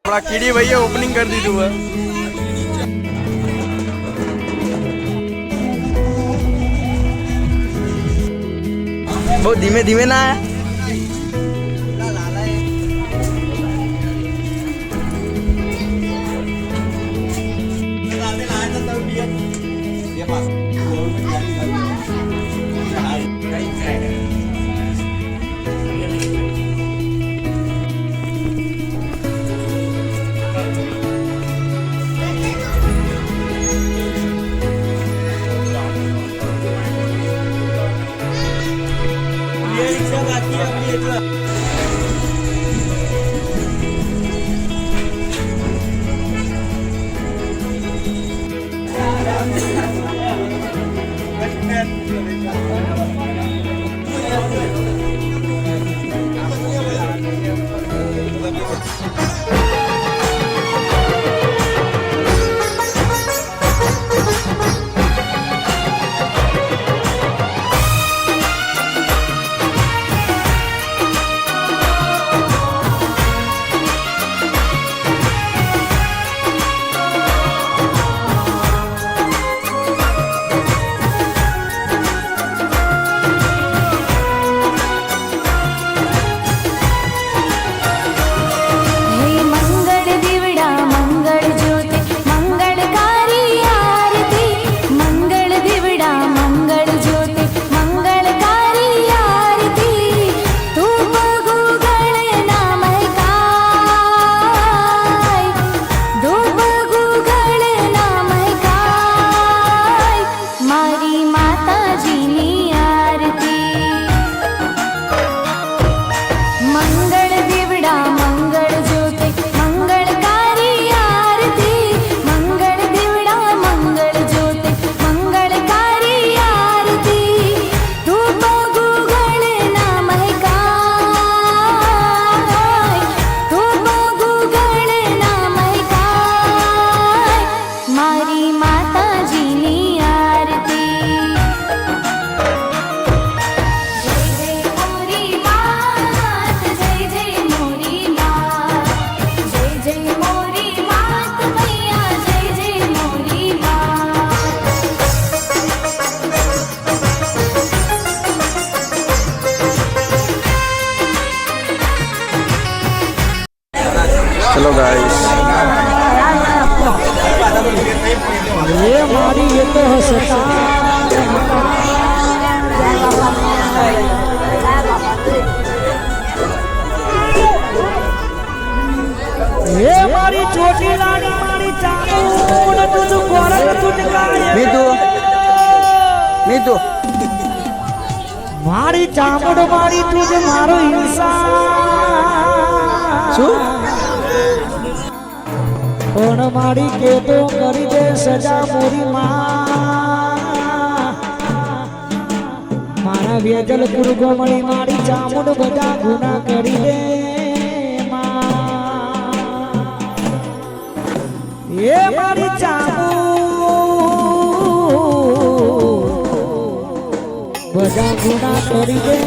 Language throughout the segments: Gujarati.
अपना कीड़ी भैया ओपनिंग कर दी तू है। बहुत धीमे धीमे ना है। चलो गाइस, ये मारी ये तो हंसता ये मारी छोटी लाड़ी मारी चाकू न तुझ कोरल तुझ काये मीतू मारी चामुंड मारी तुझ मारो इंसान पण मारी के तो करी दे सजा मोरी मारा वेजल पुरगो मળી मारी चामुंड बजा गुना करी दे ये मारी चामुंड बजा गुना करी दे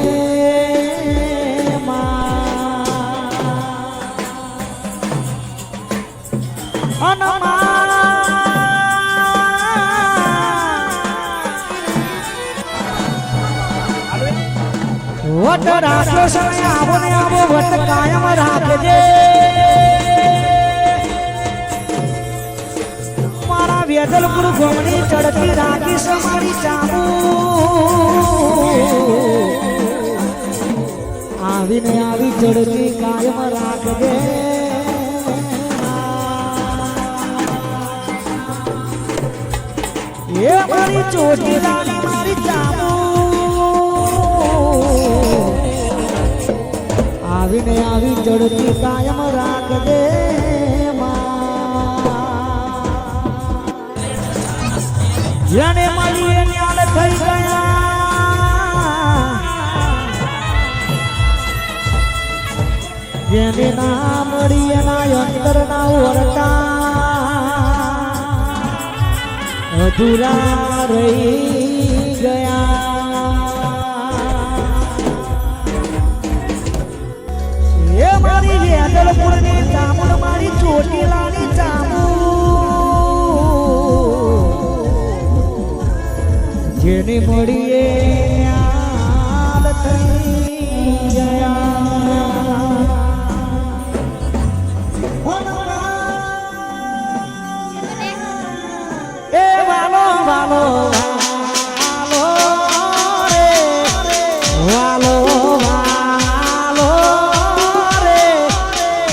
वट राखो समय आवो ने आवो वट कायम राखजे मारा वेदलपुर घोमनी चढ़ती राखी समारी चामू आवी ने आवी चढ़ती कायम राखजे ये मारी चोटी लाली मारी चामू आवी ने आवी चढ़ती कायम राख दे जेने मळी न्याल થઈ ગયા જેને ના મળી એના અંતરના ઓરટા અધૂરા રહી ગયા મારી વેદલપુર ની ચામુંડ મારી ફરી મળીએ યાદ થઈ ગયા એ વાલો વાલો વાલો રે વાલો વાલો રે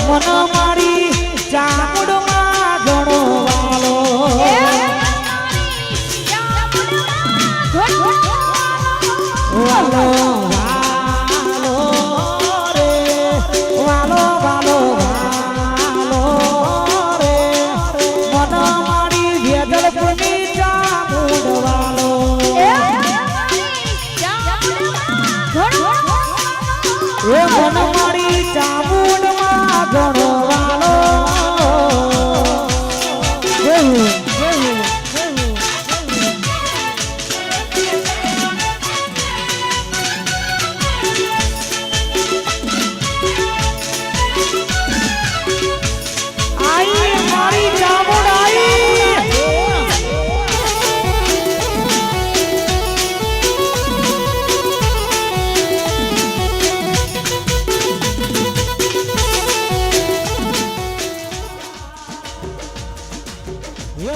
મન મારી ચામુંડમાં ઘણો વાલો વાલો વાલો રે વાલો વાલો વાલો રે મન મારી વેદલપુરની ચામુંડ વાલો એ મન મારી ચામુંડમાં ઘણો વાલો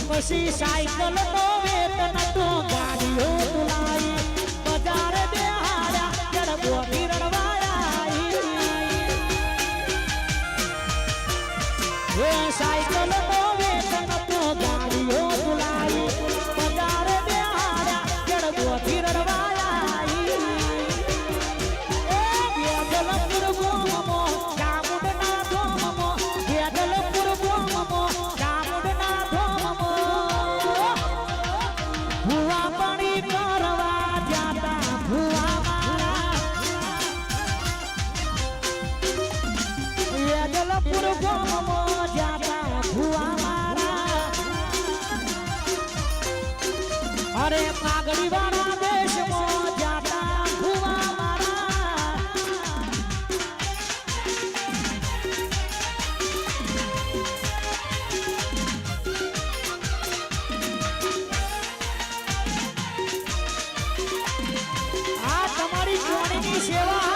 પછી સાયકલ નો વેતન તો ગાડીઓ તુલાઈ બજાર બેહાડ્યા જડબો રડવાયા એ સાયકલ નો વેતન તો ગાડીઓ તુલાઈ બજાર બેહાડ્યા જડબો રડવાયા એ વેદલપુર ગોમો ચામુંડના ધોમો વેદલપુર ગોમો ચામુંડના ભુવા પાણી કરવા જાતા ભુવા મારા વેદલપુર ગોમો જાતા ભુવા મારા અરે પાઘડી વાળા દેશમાં જાતા ભુવા મારા આ તમારી જોડીની સેવા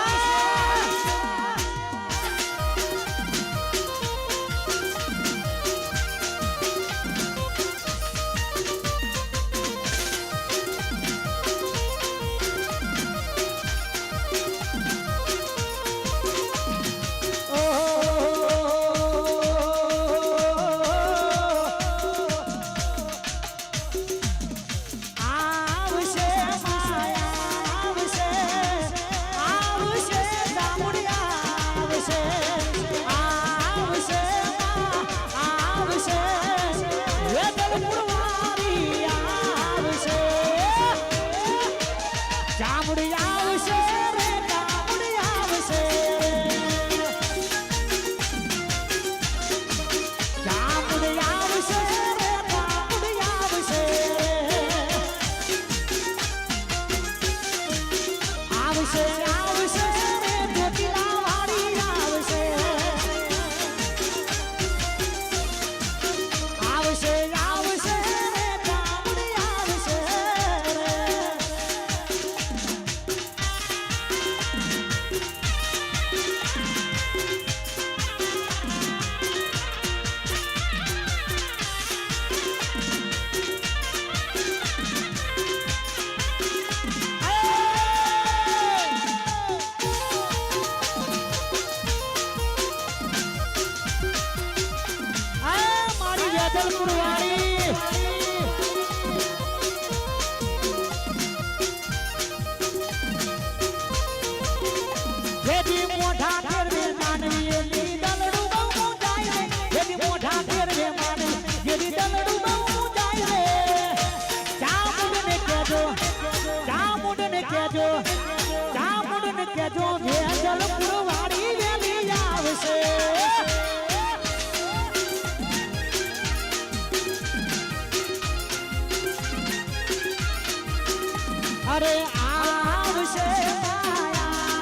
અરે આવશે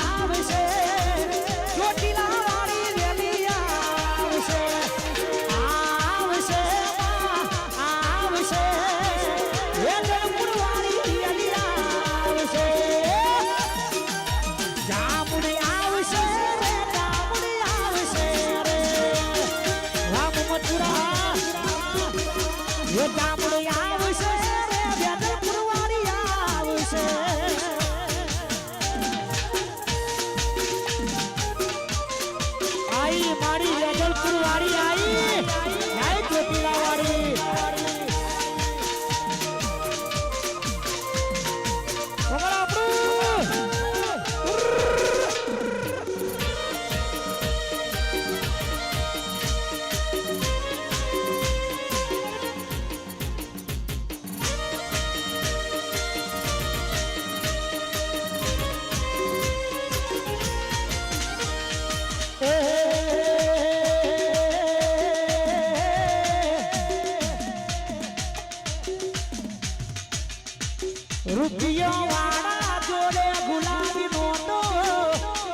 આવશે ચોટીલા વાળી વેલી આવશે આવશે આવશે વેલણપુર વાળી વેલી આવશે એ ગામડું આવશે રે વેદલપુર વાળી આવશે આઈ મારી વેદલપુર વાળી આઈ આઈ ચોટીલા વાળી રૂપિયો વાળા જોડે ગુલાબી નોટો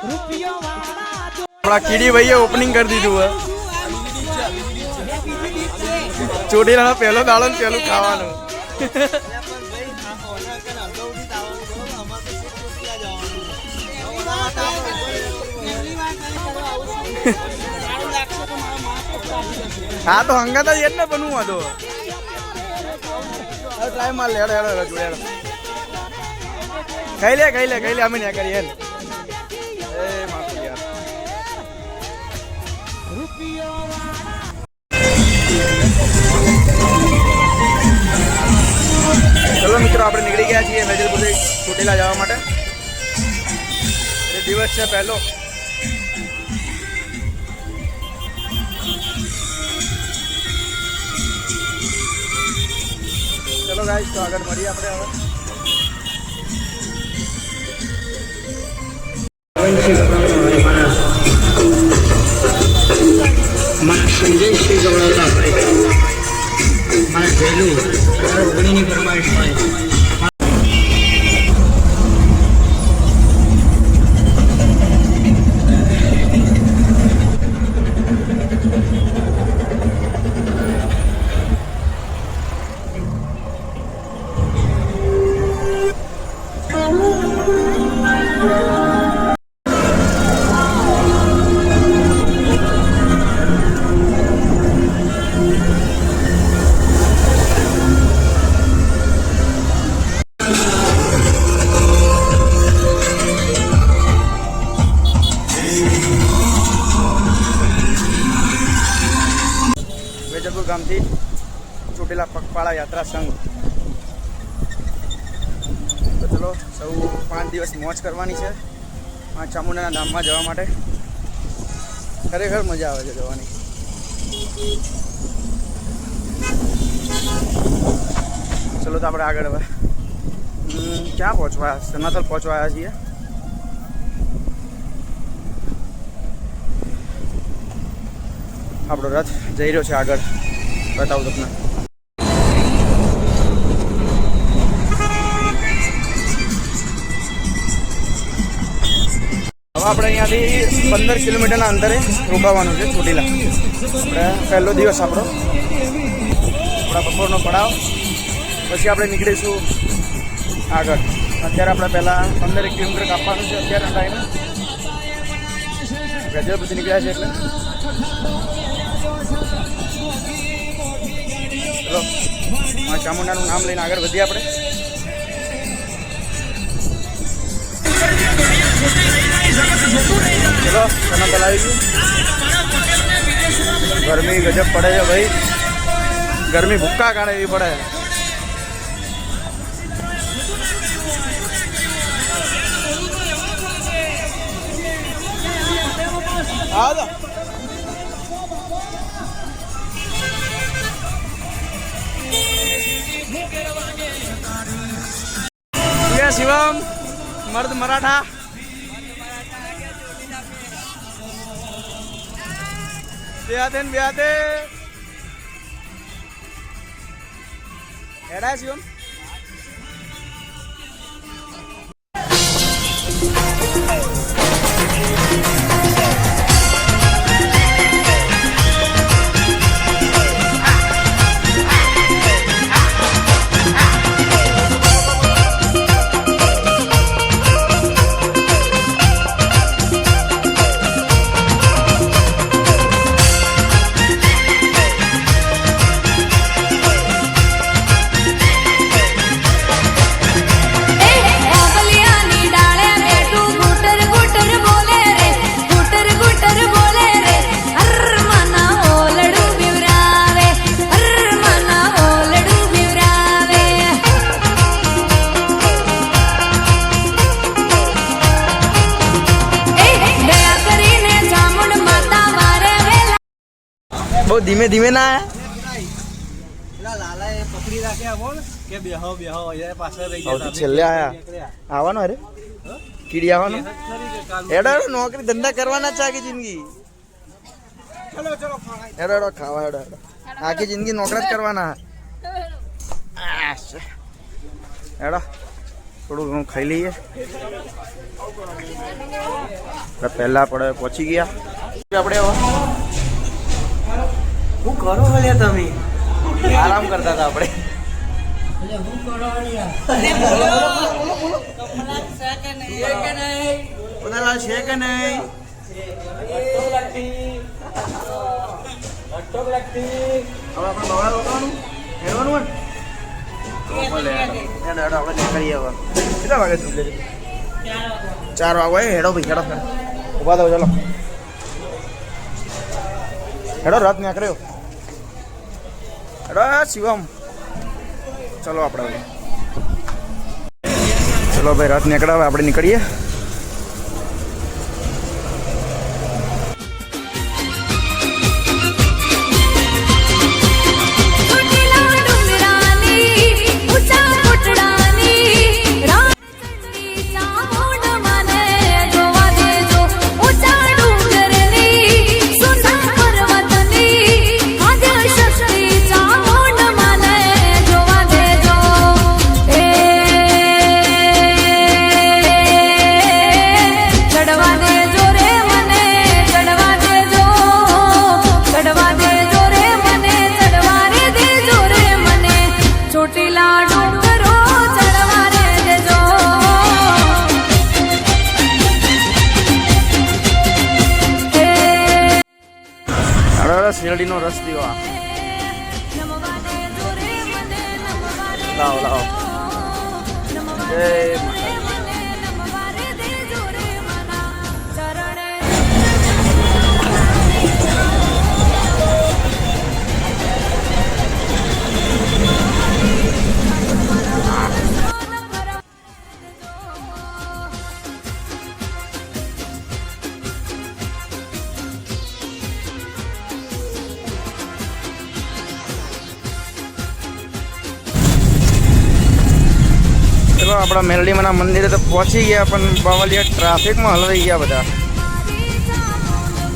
રૂપિયો વાળા આપણા કીડી ભાઈએ ઓપનિંગ કરી દીધું હે ચોટીલાનો પહેલો દાડો ને પહેલું ખાવાનું હા તો હંગાત જ એટલે બનવું હતું ટ્રાય માર લે હેડો જોડે હેડો ખાઈ લે અમે ત્યાં કરીએ એ માફી યાર ચલો મિત્રો આપણે નીકળી ગયા છીએ વેજલપુરથી ચોટીલા જવા માટે એ દિવસ છે પહેલો ચલો ગાઈસ તો આગળ મળીએ આપણે હવે સંજય શ્રી ગૌરવતા મારા પહેલું ઓગણીની ફરમાઈશ હોય વેજલપુર ગામથી ચોટીલા પગપાળા યાત્રા સંઘ તો ચલો સૌ 5 દિવસ મોજ કરવાની છે ચામુંડાના ધામમાં જવા માટે ખરેખર મજા આવે છે જવાની ચલો તો આપણે આગળ હવે ક્યાં પહોંચવા સનાતલ પહોંચવા આવ્યા છીએ આપણો રથ જઈ રહ્યો છે આગળ બતાવું તમને હવે આપણે અહીંયાથી 15 કિલોમીટરના અંતરે રોકાવાનું છે ચોટીલા આપણે પહેલો દિવસ આપણો આપણા બપોરનો પડાવ પછી આપણે નીકળીશું આગળ અત્યારે આપણે પહેલાં 15 કિલોમીટર કાપવાનું છે અત્યારના ટાઈમે વેજલપુરથી નીકળ્યા છે એટલે ચલો ચામુંડાનું નામ લઈને આગળ વધીએ આપણે ચલો સનાતલ આવી ગયું ગરમી ગજબ પડે છે ભાઈ ગરમી ભૂક્કા કાઢે એવી પડે शिवम मर्द मराठा ब्याते एड़ा शिवम ધીમે ધીમે ના લાલાએ પકડી રાખ્યા બોલ કે બેહો બેહો એ પાછળ રહી આયા છેલ્લે આયા આવવાનો અરે કીડી આવવાનો હેડો હેડો નોકરી ધંધા કરવાના છે આખી જિંદગી હેડો હેડો ખાવા હેડો હેડો આખી જિંદગી નોકરી જ કરવાના હેડો થોડું ઘણું ખાઈ લઈએ પહેલા આપણે પહોંચી ગયા આપણે હું કરો ભલે તમે આરામ કરતા હતા આપણે ઉદાલાલ છે કે નહીં હવે આપણે બવડા રોકવાનું હેડવાનું હોય ને આપણે નીકળીએ હવે કેટલા વાગે તું 4 વાગે હેડો ભાઈ હેડો ઉભા થો ચાલો હેડો રથ નીકળ્યો હેડો શિવમ ચલો આપણે ચલો ભાઈ રથ નીકળ્યા હવે આપણે નીકળીએ શેરડીનો રસ દીવા લાવો લાવો જય આપણા મેલડીમાના મંદિરે તો પહોંચી ગયા પણ બાવલિયા ટ્રાફિકમાં હલવાઈ ગયા બધા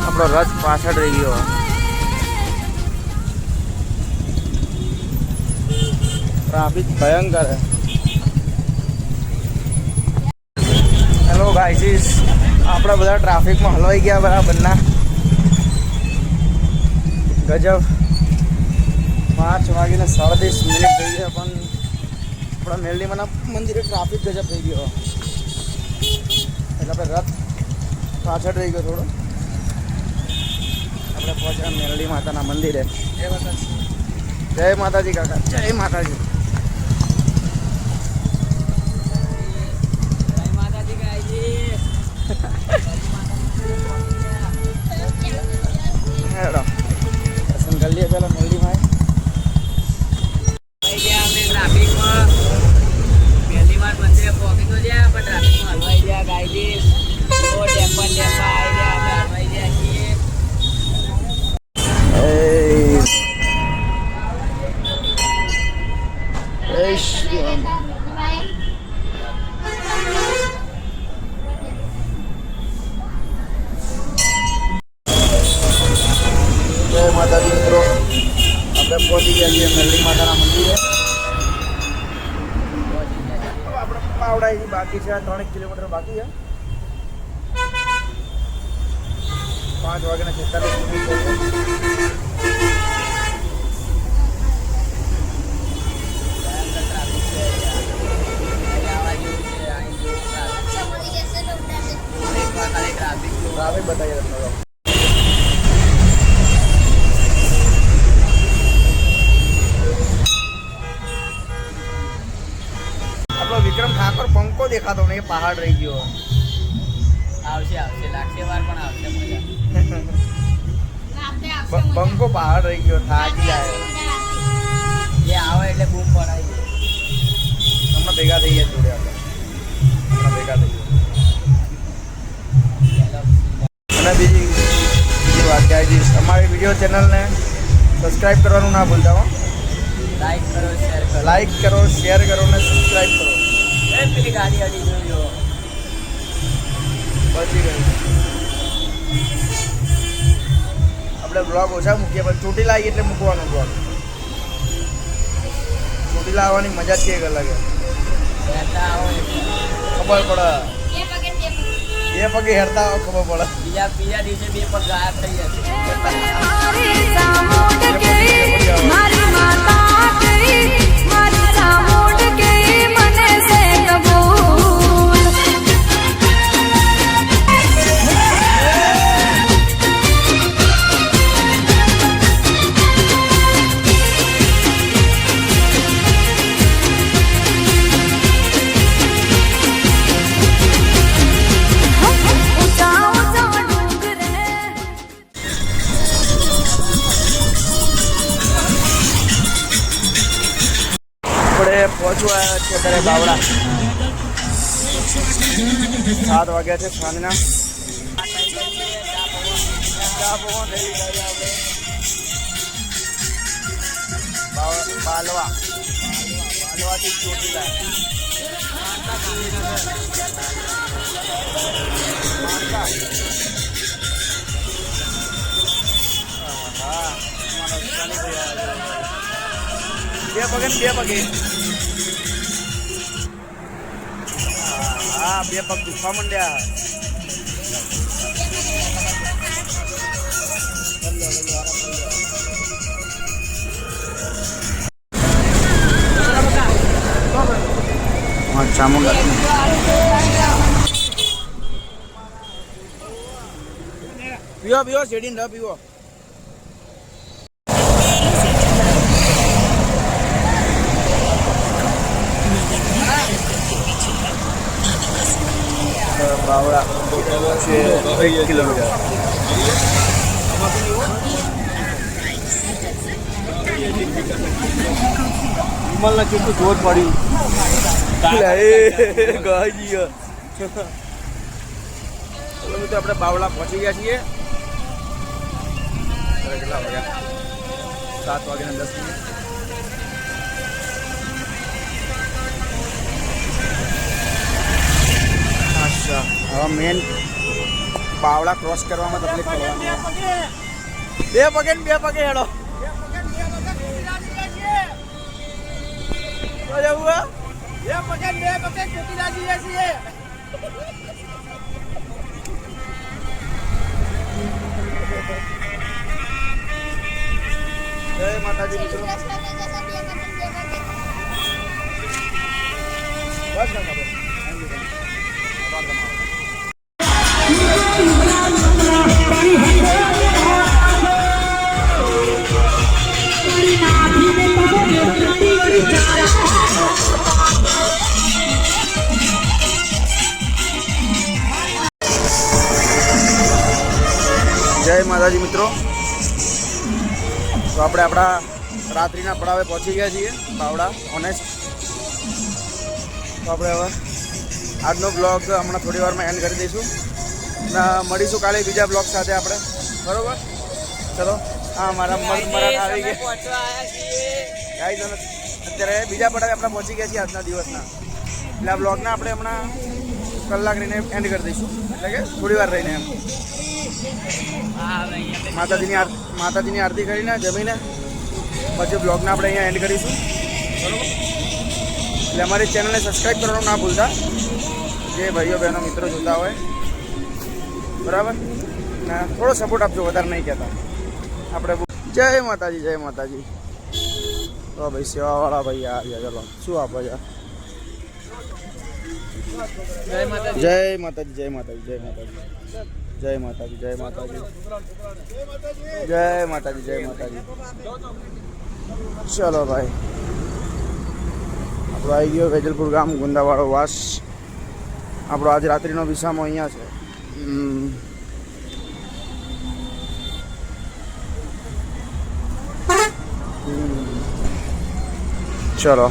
આપણો રથ પાછળ રહી ગયો ટ્રાફિક ભયંકર હે હેલો ગાઈઝ આપણા બધા ટ્રાફિકમાં હલવાઈ ગયા બરાબરના ગજબ 5 વાગીને 37 મિનિટ થઈ ગયા પણ આપણા મેલડીમાના મંદિરે ટ્રાફિક ગજબ થઈ ગયો એટલે આપણે રથ પાછળ રહી ગયો થોડો આપણે પહોંચ્યા મેલડી માતાના મંદિરે જય માતાજી કાકા જય માતાજી હેડો દર્શન કરી લઈએ પેલા મેલડીમાં જય માતાજી મિત્રો આપણે પહોંચી ગયા છીએ મેલડી માતાના મંદિરે આપણે પાવડા બાકી છે 3 કિલોમીટર બાકી છે 5 વાગ્યાના 46 મિનિટ ટ્રાફિક બતાવીએ તમને વિક્રમ ઠાકોર પંખો દેખાતો નહીં પહાડ રહી ગયો આવશે આવશે લાગશે વાર પણ આવશે મજા પંખો પહાડ રહી ગયો થાકી જાય જે આવે એટલે બૂમ પડાય હમણાં ભેગા થઈ ગયા જોડે આપણે હમણાં ભેગા થઈ ગયા અને બીજી વાત કહી દઈશ અમારી વિડીયો ચેનલને સબસ્ક્રાઈબ કરવાનું ના ભૂલતા હો. લાઈક કરો શેર કરો લાઈક કરો, શેર કરો અને સબસ્ક્રાઈબ કરો. એ પેલી ગાડી અડી જોજો પહોંચી ગયું. આપણે બ્લોગ ઓછા મૂકીએ પણ ચોટીલા આવીએ એટલે મૂકવાનો બ્લોગ. ચોટીલા આવવાની મજા જ કંઈક અલગ છે. કહેતા આવો ખબર પડે. એ પગે હેરતા આવો ખબર પડે. બીજા દિવસે બે પગ ગાયબ થઈ જશે મારી સામોડ ગઈ મારી માતા ગઈ મારી સામોડ ગઈ મને સે કબૂલ ઊંચા ઊંચા ડુંગરે આપણે પહોંચવા આવ્યા છીએ અત્યારે બાવળા. 7 વાગ્યા છે સાંજના. ચા પવન લઈ લીધા છે આપણે. બાલવાથી ચોટીલા. હા, મારો શનિ ભાઈ આવ્યો. બે પગે ને બે પગે. હા, બે પગ દુખવા માંડ્યા. હા, ચામુંડા. પીવો પીવો શેડીને ન પીવો. બાવળા છે 1 કિલોમીટર. વિમલના કેટલું જોર પડ્યું. ચલો મિત્રો આપણે બાવળા પહોંચી ગયા છીએ. કેટલા વાગ્યા? 7 વાગ્યાને 10 મિનિટ. અચ્છા, હવે મેન બાવળા ક્રોસ કરવામાં તકલીફ પડવાની. બે પગે ને બે પગે હેડો. જય માતાજી મિત્રો. બસ ના ખબર. આભાર તમારો. જય માતાજી મિત્રો. તો આપણે આપણા રાત્રિના પડાવે પહોંચી ગયા છીએ બાવળા ઓનેસ્ટ. તો આપણે હવે આજનો બ્લોગ હમણાં થોડી વારમાં એન્ડ કરી દઈશું અને મળીશું કાલે બીજા બ્લોગ સાથે આપણે. બરોબર, ચલો. હા, મારા મરાઠ આવી ગયા. પહોંચવા આવ્યા છીએ ગાઈઝ અમે અત્યારે બીજા પડાવે આપણે પહોંચી ગયા છીએ આજના દિવસના. એટલે આ બ્લોગને આપણે હમણાં કલાક રહીને એન્ડ કરી દઈશું, એટલે કે થોડી વાર રહીને એમ. હા હવે અહીંયા માતાજીની આરતી કરીને જમીને પછી બ્લોગને આપણે અહીંયા એન્ડ કરીશું. બરાબર, એટલે અમારી ચેનલને સબસ્ક્રાઈબ કરવાનું ના ભૂલતા, જે ભાઈઓ બહેનો મિત્રો જોતા હોય. બરાબર ને, થોડો સપોર્ટ આપજો, વધારે નહીં કહેતા આપણે. જય માતાજી, જય માતાજી. તો ભાઈ સેવાવાળા ભાઈ આવ્યા. ચલો, શું આપો યાર? જય માતાજી. જય માતાજી, જય માતાજી, જય માતાજી, જય માતાજી, જય માતાજી, જય માતાજી, જય માતાજી. ચલો ભાઈ, આપણો આવી ગયો વેજલપુર ગામ, ગુંદાવાળો વાસ. આપણો આજ રાત્રિનો વિસામો અહીંયા છે. ચલો.